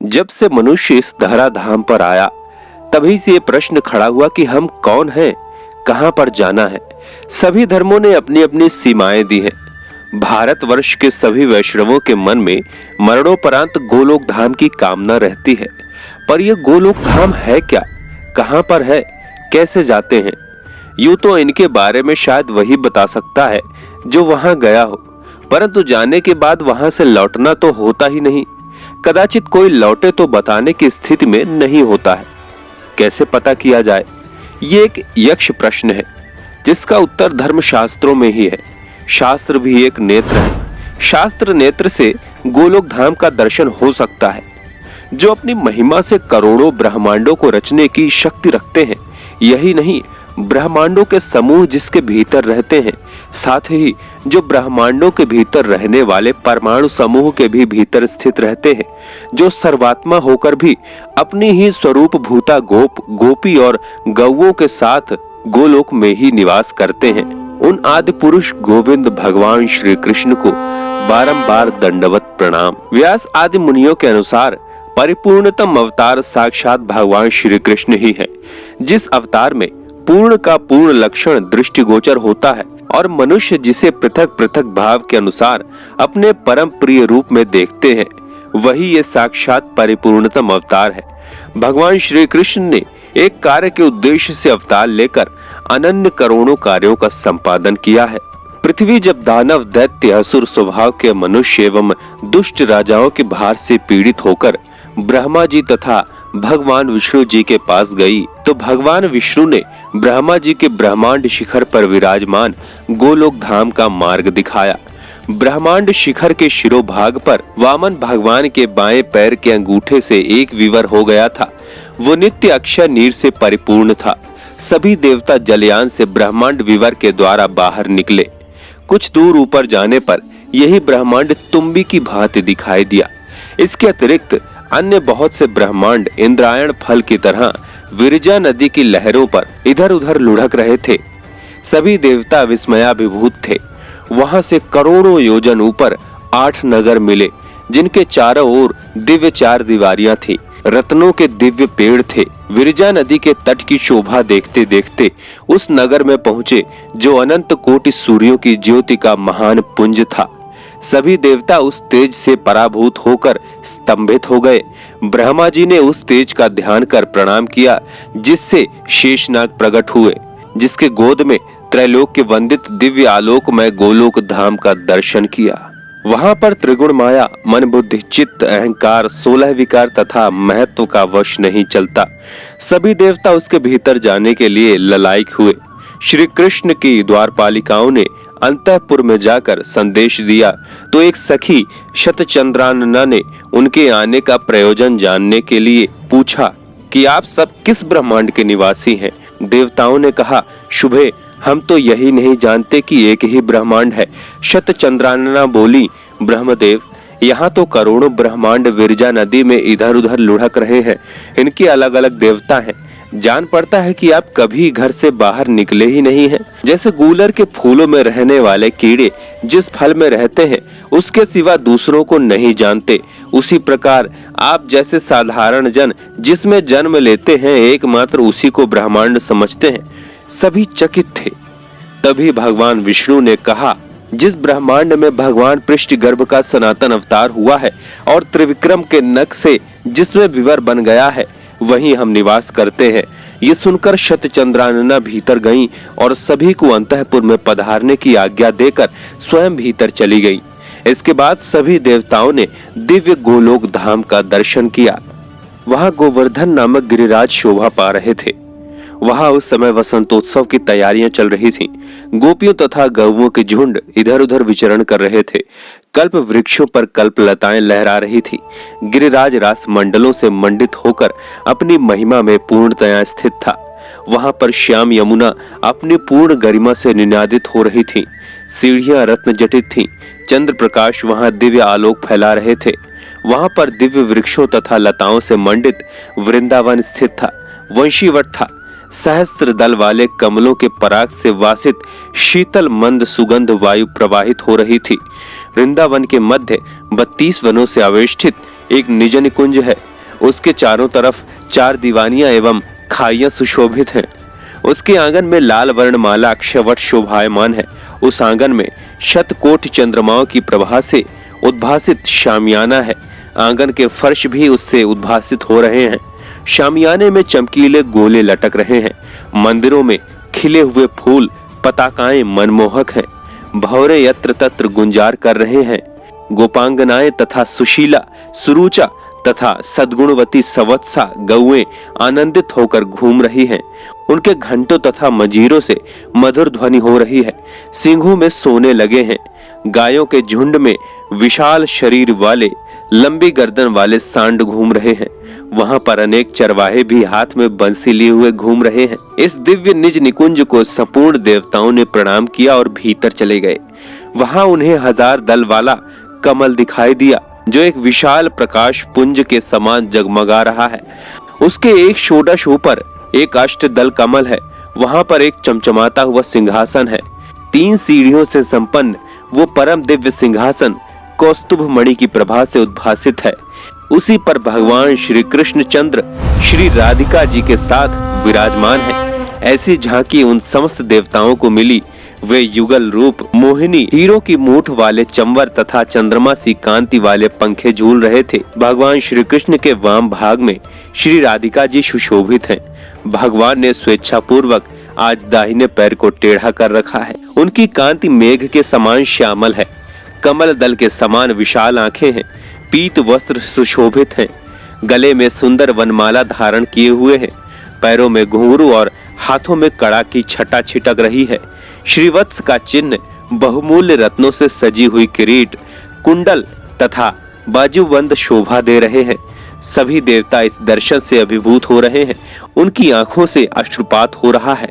जब से मनुष्य इस धरा धाम पर आया तभी से ये प्रश्न खड़ा हुआ कि हम कौन हैं, कहां पर जाना है। सभी धर्मों ने अपनी अपनी सीमाएं दी हैं। भारतवर्ष के सभी वैष्णवों के मन में मरणोपरांत गोलोक धाम की कामना रहती है, पर यह गोलोक धाम है क्या, कहां पर है, कैसे जाते हैं? यूं तो इनके बारे में शायद वही बता सकता है जो वहां गया हो, परंतु जाने के बाद वहां से लौटना तो होता ही नहीं। कदाचित कोई लौटे तो बताने की स्थिति में नहीं होता है। कैसे पता किया जाए? ये एक यक्ष प्रश्न है जिसका उत्तर धर्मशास्त्रों में ही है। शास्त्र भी एक नेत्र है। शास्त्र नेत्र से गोलोक धाम का दर्शन हो सकता है। जो अपनी महिमा से करोड़ों ब्रह्मांडों को रचने की शक्ति रखते हैं, यही नहीं ब्रह्मांडों के समूह जिसके भीतर रहते हैं, साथ ही जो ब्रह्मांडों के भीतर रहने वाले परमाणु समूह के भी भीतर स्थित रहते हैं, जो सर्वात्मा होकर भी अपनी ही स्वरूप भूता गोप, गोपी और गौओं के साथ गोलोक में ही निवास करते हैं, उन आदि पुरुष गोविंद भगवान श्री कृष्ण को बारंबार दंडवत प्रणाम। व्यास आदि मुनियों के अनुसार परिपूर्णतम अवतार साक्षात भगवान श्री कृष्ण ही है, जिस अवतार में पूर्ण का पूर्ण लक्षण दृष्टिगोचर होता है और मनुष्य जिसे पृथक पृथक भाव के अनुसार अपने परम प्रिय रूप में देखते हैं, वही ये साक्षात परिपूर्णतम अवतार है। भगवान श्री कृष्ण ने एक कार्य के उद्देश्य से अवतार लेकर अनन्य करोड़ों कार्यों का संपादन किया है। पृथ्वी जब दानव, दैत्य, असुर स्वभाव के मनुष्य एवं दुष्ट राजाओं के भार से पीड़ित होकर ब्रह्मा जी तथा भगवान विष्णु जी के पास गई, तो भगवान विष्णु ने ब्रह्मा जी के ब्रह्मांड शिखर पर विराजमान गोलोक धाम का मार्ग दिखाया। ब्रह्मांड शिखर के शिरोभाग पर वामन भगवान के बाएं पैर के अंगूठे से एक विवर हो गया था। वो नित्य अक्षय नीर से परिपूर्ण था। सभी देवता जलयान से ब्रह्मांड विवर के द्वारा बाहर निकले। कुछ दूर ऊपर जाने पर यही ब्रह्मांड तुम्बी की भांति दिखाई दिया। इसके अतिरिक्त अन्य बहुत से ब्रह्मांड इंद्रायण फल की तरह विरजा नदी की लहरों पर इधर उधर लुढ़क रहे थे। सभी देवता विस्मयाभिभूत थे। वहां से करोड़ों योजन ऊपर 8 नगर मिले, जिनके चारों ओर दिव्य चार दीवारियां थी। रत्नों के दिव्य पेड़ थे। विरजा नदी के तट की शोभा देखते देखते उस नगर में पहुंचे जो अनंत कोटि सूर्यों की ज्योति का महान पुंज था। सभी देवता उस तेज से पराभूत होकर स्तंभित हो गए। ब्रह्मा जी ने उस तेज का ध्यान कर प्रणाम किया, जिससे शेषनाग प्रकट हुए, जिसके गोद में त्रैलोक के वंदित दिव्य आलोकमय गोलोक धाम का दर्शन किया। वहां पर त्रिगुण माया, मन, बुद्धि, चित्त, अहंकार, 16 विकार तथा महत्व का वश नहीं चलता। सभी देवता उसके भीतर जाने के लिए ललायक हुए। श्री कृष्ण की द्वारपालिकाओं ने अंतःपुर में जाकर संदेश दिया तो एक सखी शतचंद्रानना ने उनके आने का प्रयोजन जानने के लिए पूछा कि आप सब किस ब्रह्मांड के निवासी हैं? देवताओं ने कहा, शुभे, हम तो यही नहीं जानते कि एक ही ब्रह्मांड है। शतचंद्रानना बोली, ब्रह्मदेव, यहाँ तो करोड़ों ब्रह्मांड विरजा नदी में इधर उधर लुढ़क रहे हैं। इनके अलग अलग देवता हैं। जान पड़ता है कि आप कभी घर से बाहर निकले ही नहीं हैं। जैसे गूलर के फूलों में रहने वाले कीड़े जिस फल में रहते हैं उसके सिवा दूसरों को नहीं जानते, उसी प्रकार आप जैसे साधारण जन जिसमें जन्म लेते हैं एकमात्र उसी को ब्रह्मांड समझते हैं। सभी चकित थे। तभी भगवान विष्णु ने कहा, जिस ब्रह्मांड में भगवान पृष्ठ गर्भ का सनातन अवतार हुआ है और त्रिविक्रम के नख से जिसमें विवर बन गया है, वहीं हम निवास करते हैं। ये सुनकर शतचंद्रानना भीतर गईं और सभी को अंतःपुर में पधारने की आज्ञा देकर स्वयं भीतर चली गईं। इसके बाद सभी देवताओं ने दिव्य गोलोक धाम का दर्शन किया। वहां गोवर्धन नामक गिरिराज शोभा पा रहे थे। वहां उस समय वसंतोत्सव की तैयारियां चल रही थीं। गोपियों तथा गौओं के झुंड इधर उधर विचरण कर रहे थे। कल्प वृक्षों पर कल्प लताएं लहरा रही थी। गिरिराज रास मंडलों से मंडित होकर अपनी महिमा में पूर्णतया स्थित था। वहां पर श्याम यमुना अपनी पूर्ण गरिमा से निनादित हो रही थी। सीढ़ियां रत्न जटित थीं। चंद्र प्रकाश वहां दिव्य आलोक फैला रहे थे। वहां पर दिव्य वृक्षों तथा लताओं से मंडित वृंदावन स्थित था। वंशीवट था। सहस्त्र दल वाले कमलों के पराग से वासित शीतल मंद सुगंध वायु प्रवाहित हो रही थी। वृंदावन के मध्य 32 वनों से आवेष्टित एक निज निकुंज है। उसके चारों तरफ 4 दीवानियां एवं खाइयां सुशोभित हैं। उसके आंगन में लाल वर्णमाला अक्षयवट शोभायमान है। उस आंगन में शतकोटि चंद्रमाओं की प्रभा से उद्भासित शामियाना है। आंगन के फर्श भी उससे उद्भासित हो रहे हैं। शामियाने में चमकीले गोले लटक रहे हैं। मंदिरों में खिले हुए फूल पताकाएं मनमोहक हैं। भौरे यत्र तत्र गुंजार कर रहे हैं। गोपांगनाएं तथा सुशीला सुरुचा तथा सद्गुणवती सवत्सा गौएं आनंदित होकर घूम रही हैं। उनके घंटों तथा मजीरों से मधुर ध्वनि हो रही है। सींगों में सोने लगे हैं। गायों के झुंड में विशाल शरीर वाले लंबी गर्दन वाले सांड घूम रहे हैं। वहां पर अनेक चरवाहे भी हाथ में बंसी लिए हुए घूम रहे हैं। इस दिव्य निज निकुंज को संपूर्ण देवताओं ने प्रणाम किया और भीतर चले गए। वहां उन्हें 1000 दल वाला कमल दिखाई दिया, जो एक विशाल प्रकाश पुंज के समान जगमगा रहा है। उसके एक षोडश ऊपर एक अष्टदल कमल है। वहां पर एक चमचमाता हुआ सिंहासन है। 3 सीढ़ियों से संपन्न वो परम दिव्य सिंहासन कौस्तुभ मणि की प्रभा से उद्भासित है। उसी पर भगवान श्री कृष्ण चंद्र श्री राधिका जी के साथ विराजमान है। ऐसी झांकी उन समस्त देवताओं को मिली। वे युगल रूप मोहिनी हीरों की मूठ वाले चंवर तथा चंद्रमा सी कांति वाले पंखे झूल रहे थे। भगवान श्री कृष्ण के वाम भाग में श्री राधिका जी सुशोभित हैं। भगवान ने स्वेच्छा पूर्वक आज दाहिने पैर को टेढ़ा कर रखा है। उनकी कांति मेघ के समान श्यामल है। कमल दल के समान विशाल आंखें हैं। पीत वस्त्र सुशोभित हैं। गले में सुंदर वनमाला धारण किए हुए हैं। पैरों में घुंघरू और हाथों में कड़ा की छटा छिटक रही है। श्रीवत्स का चिन्ह, बहुमूल्य रत्नों से सजी हुई किरीट, कुंडल तथा बाजूबंद शोभा दे रहे हैं। सभी देवता इस दर्शन से अभिभूत हो रहे हैं। उनकी आंखों से अश्रुपात हो रहा है।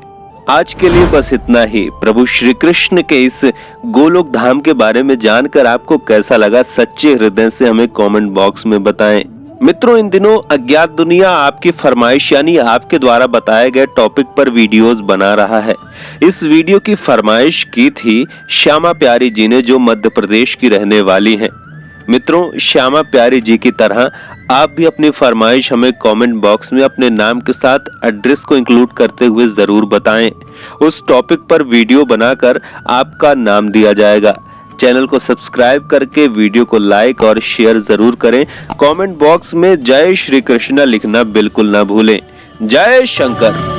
आज के लिए बस इतना ही। प्रभु श्री कृष्ण के इस गोलोक धाम के बारे में जानकर आपको कैसा लगा, सच्चे हृदय से हमें कमेंट बॉक्स में बताएं। मित्रों, इन दिनों अज्ञात दुनिया आपकी फरमाइश यानी आपके द्वारा बताए गए टॉपिक पर वीडियोस बना रहा है। इस वीडियो की फरमाइश की थी श्यामा प्यारी जी ने, जो मध्य प्रदेश की रहने वाली हैं। मित्रों, श्यामा प्यारी जी की तरह आप भी अपनी फरमाइश हमें कमेंट बॉक्स में अपने नाम के साथ एड्रेस को इंक्लूड करते हुए जरूर बताएं। उस टॉपिक पर वीडियो बनाकर आपका नाम दिया जाएगा। चैनल को सब्सक्राइब करके वीडियो को लाइक और शेयर जरूर करें। कमेंट बॉक्स में जय श्री कृष्ण लिखना बिल्कुल ना भूलें। जय शंकर।